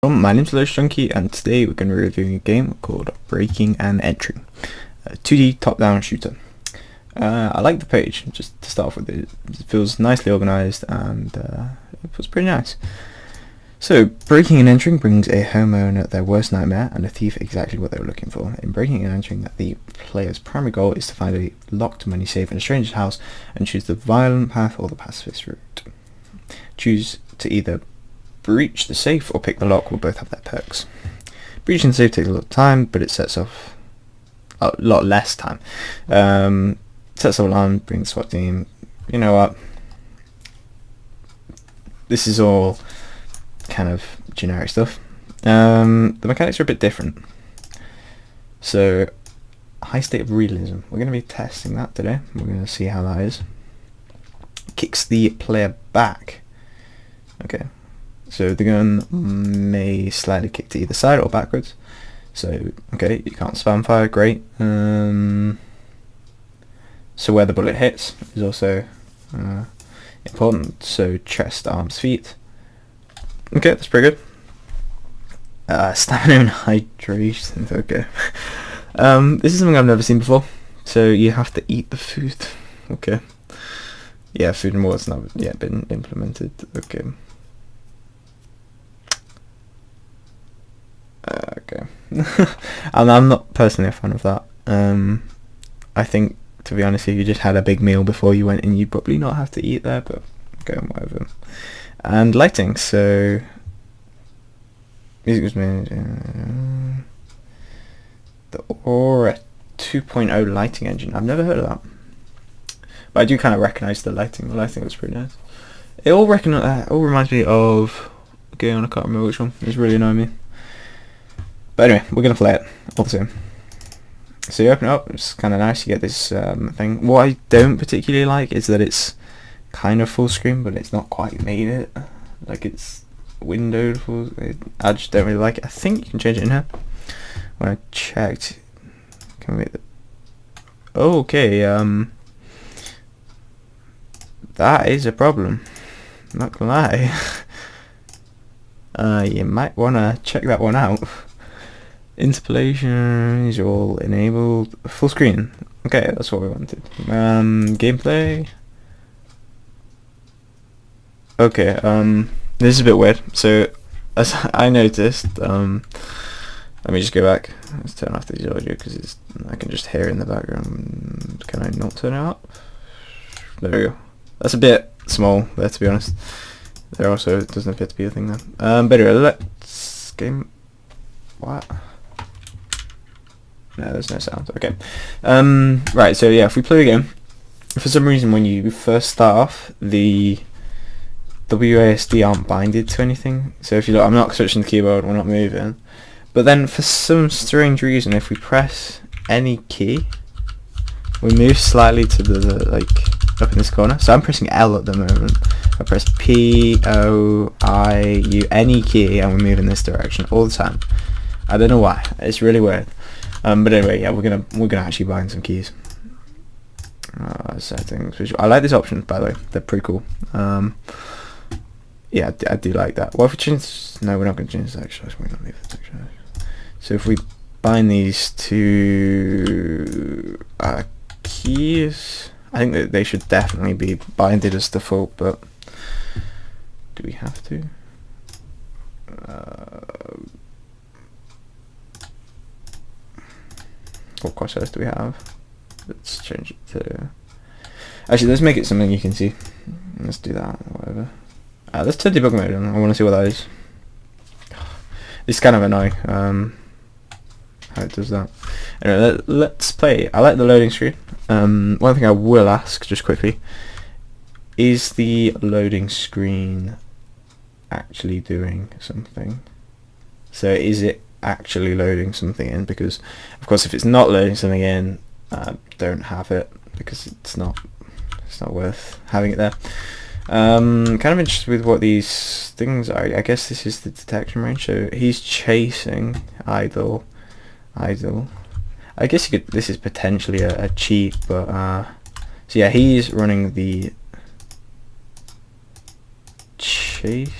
My name's Low Junkie, and today we're going to be reviewing a game called Breaking and Entering, a 2D top-down shooter. I like the page, just to start off with. It feels nicely organised and it feels pretty nice. So, Breaking and Entering brings a homeowner their worst nightmare and a thief exactly what they were looking for. In Breaking and Entering, the player's primary goal is to find a locked money safe in a stranger's house and choose the violent path or the pacifist route. Choose to either breach the safe or pick the lock will both have their perks. Breaching the safe takes a lot of time, but it sets off a lot less time. Sets off alarm, brings the SWAT team. You know what? This is all kind of generic stuff. The mechanics are a bit different. So, high state of realism. We're going to be testing that today. We're going to see how that is. Kicks the player back. Okay. So the gun may slightly kick to either side or backwards. So, okay, you can't spam fire, great. So where the bullet hits is also important. So chest, arms, feet. Okay, that's pretty good. Stamina and hydration, okay. This is something I've never seen before. So you have to eat the food. Okay. Yeah, food and water's not yet been implemented. Okay. Okay. And I'm not personally a fan of that. I think, to be honest, if you just had a big meal before you went in, you'd probably not have to eat there, but okay, whatever. And lighting, so music was made the Aura 2.0 lighting engine. I've never heard of that, but I do kind of recognise the lighting. The lighting was pretty nice. It all reminds me of a game, I can't remember which one. It's really annoying me. But anyway, we're going to play it all the same. So you open it up, it's kind of nice, you get this thing. What I don't particularly like is that it's kind of full screen, but it's not quite made it. Like it's windowed full. I just don't really like it. I think you can change it in here. When I checked, can we make the... Oh, okay, that is a problem. I'm not gonna lie. You might want to check that one out. Interpolation is all enabled. Full screen. Okay, that's what we wanted. Gameplay. Okay, this is a bit weird. So, as I noticed, let me just go back. Let's turn off the audio because I can just hear it in the background. Can I not turn it up? There we go. That's a bit small there, to be honest. There also doesn't appear to be a thing there. But anyway, let's game. What? No, there's no sound. Okay. Right, so yeah, if we play the game, for some reason when you first start off, the WASD aren't binded to anything. So if you look, I'm not touching the keyboard, we're not moving. But then for some strange reason, if we press any key, we move slightly to the like up in this corner. So I'm pressing L at the moment. I press P, O, I, U, any key, and we move in this direction all the time. I don't know why. It's really weird. But anyway, yeah, we're gonna actually bind some keys. Settings. Visual. I like these options, by the way. They're pretty cool. Yeah, I do like that. What if we change? No, we're not going to change the texture. We're not leave the texture. So if we bind these to keys, I think that they should definitely be binded as default. But do we have to? What crosshairs do we have? Let's change it to... Actually, let's make it something you can see. Let's do that, or whatever. Let's turn debug mode on. I want to see what that is. It's kind of annoying how it does that. Anyway, let's play. I like the loading screen. One thing I will ask, just quickly, is the loading screen actually doing something? So is it actually loading something in? Because of course if it's not loading something in, don't have it, because it's not worth having it there. Kind of interested with what these things are. I guess this is the detection range. So he's chasing idle. I guess you could, this is potentially a cheat, but so yeah, he's running the chase.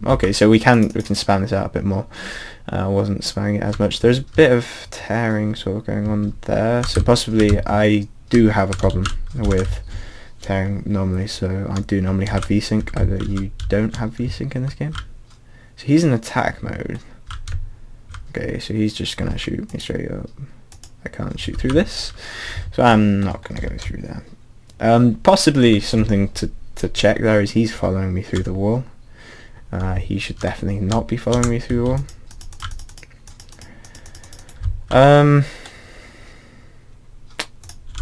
Okay, so we can span this out a bit more. I wasn't spanning it as much. There's a bit of tearing sort of going on there, so possibly I do have a problem with tearing normally, so I do normally have VSync. Either you don't have VSync in this game. So he's in attack mode. Okay, so he's just gonna shoot me straight up. I can't shoot through this, so I'm not gonna go through there. Possibly something to check there is he's following me through the wall. He should definitely not be following me through the wall.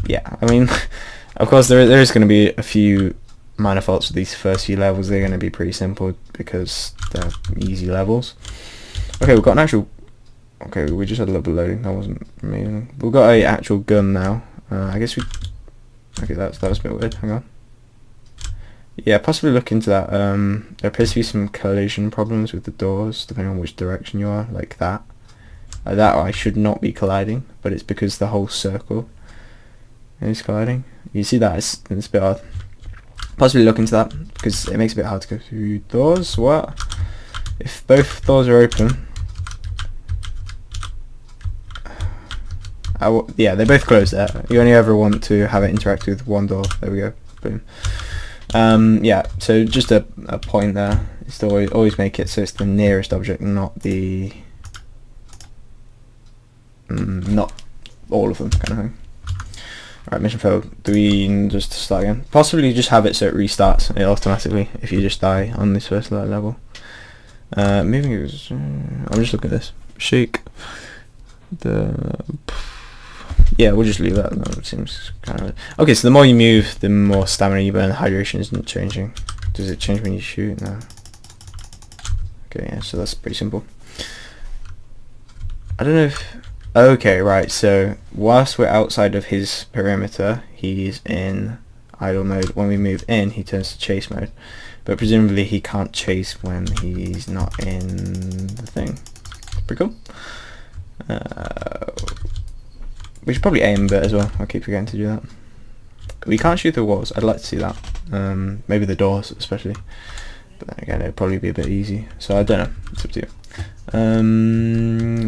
Yeah, I mean, of course there is going to be a few minor faults with these first few levels. They're going to be pretty simple because they're easy levels. Okay, we've got an actual... Okay, we just had a little bit of loading. That wasn't amazing. We've got a actual gun now. I guess we... Okay, that was a bit weird. Hang on. Yeah, possibly look into that. There appears to be some collision problems with the doors, depending on which direction you are, like that. That I should not be colliding, but it's because the whole circle is colliding. You see that? It's a bit odd. Possibly look into that, because it makes it a bit hard to go through doors. What? If both doors are open... yeah, they're both closed there. You only ever want to have it interact with one door. There we go. Boom. Yeah, so just a point there. It's to always make it so it's the nearest object, not the... not all of them, kind of thing. Alright, mission failed. Do we just start again? Possibly just have it so it restarts it automatically if you just die on this first level. Moving is... I'm just looking at this. Shake. Yeah, we'll just leave that. That seems kind of... Okay, so the more you move, the more stamina you burn. The hydration isn't changing. Does it change when you shoot? No. Okay, yeah, so that's pretty simple. I don't know if... Okay, right, so whilst we're outside of his perimeter, he's in idle mode. When we move in, he turns to chase mode. But presumably he can't chase when he's not in the thing. Pretty cool. We should probably aim a bit as well. I keep forgetting to do that. We can't shoot the walls. I'd like to see that. Maybe the doors especially. But then again, it'd probably be a bit easy. So I don't know. It's up to you.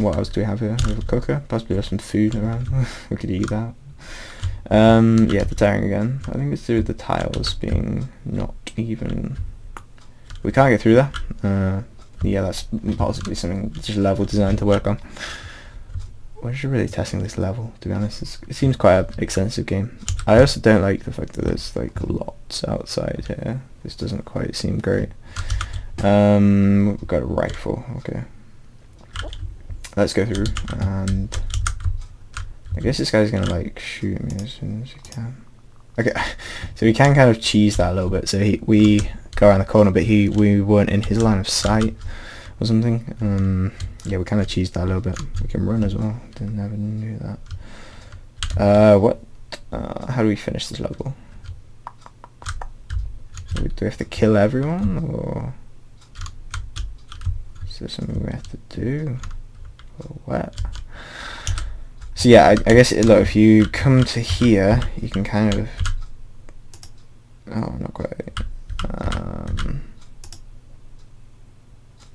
What else do we have here? We have a cooker. Possibly have some food around. We could eat that. Yeah, the tearing again. I think it's to do with the tiles being not even. We can't get through that. Yeah, that's possibly something just level design to work on. We're just really testing this level, to be honest. It seems quite an extensive game. I also don't like the fact that there's like lots outside here. This doesn't quite seem great. We've got a rifle, okay. Let's go through, and I guess this guy's gonna like shoot me as soon as he can. Okay, so we can kind of cheese that a little bit. So we go around the corner, but we weren't in his line of sight or something. Yeah, we kind of cheesed that a little bit. We can run as well. Never knew that. What? How do we finish this level? So do we have to kill everyone, or is there something we have to do, or what? So yeah, I guess look, if you come to here, you can kind of... Oh, not quite.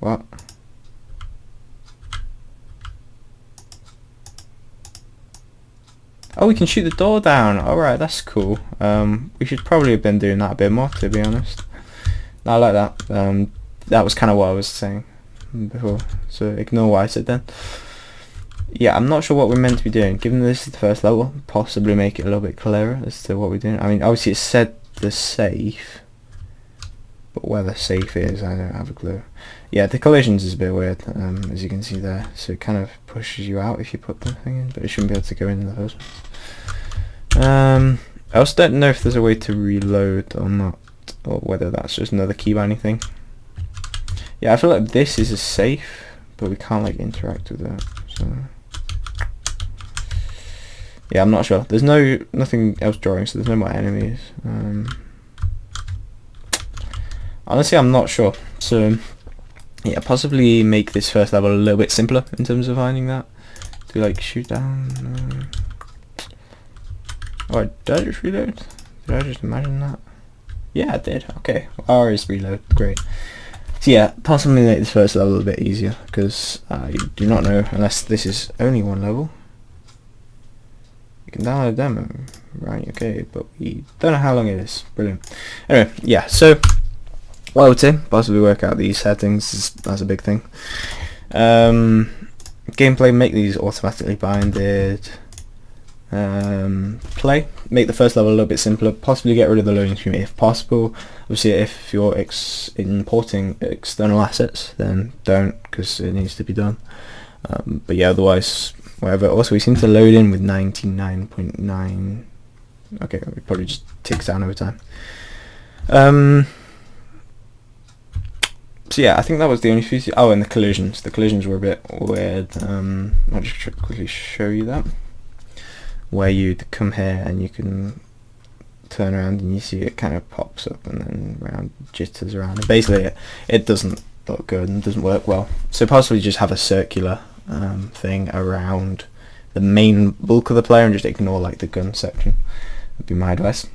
What? Oh, we can shoot the door down. Alright, that's cool. We should probably have been doing that a bit more, to be honest. I like that. That was kind of what I was saying before, so ignore what I said then. Yeah, I'm not sure what we're meant to be doing. Given this is the first level, possibly make it a little bit clearer as to what we're doing. I mean, obviously it said the safe, but where the safe is, I don't have a clue. Yeah, the collisions is a bit weird, as you can see there. So it kind of pushes you out if you put the thing in, but it shouldn't be able to go in the first place. I also don't know if there's a way to reload or not, or whether that's just another keybinding thing. Yeah, I feel like this is a safe, but we can't like interact with it. So yeah, I'm not sure. There's nothing else drawing, so there's no more enemies. Honestly, I'm not sure. So yeah, possibly make this first level a little bit simpler in terms of finding that. Do like shoot down? Oh, did I just reload? Did I just imagine that? Yeah, I did. Okay, R is reload. Great. So yeah, possibly make this first level a bit easier, because you do not know, unless this is only one level. You can download a demo, right? Okay, but we don't know how long it is. Brilliant. Anyway, yeah, so what I would say, possibly work out these settings, that's a big thing. Gameplay, make these automatically binded. Play, make the first level a little bit simpler, possibly get rid of the loading screen if possible. Obviously if you're importing external assets, then don't, because it needs to be done. But yeah, otherwise whatever. Also we seem to load in with 99.9. okay, it probably just ticks down over time. So yeah, I think that was the only feature. Oh, and the collisions were a bit weird. I'll just quickly show you that, where you'd come here and you can turn around and you see it kind of pops up and then round jitters around, and basically it doesn't look good and doesn't work well. So possibly just have a circular thing around the main bulk of the player and just ignore like the gun section. Would be my advice.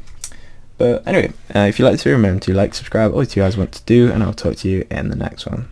But anyway, if you like this video, remember to like, subscribe, all you guys want to do, and I'll talk to you in the next one.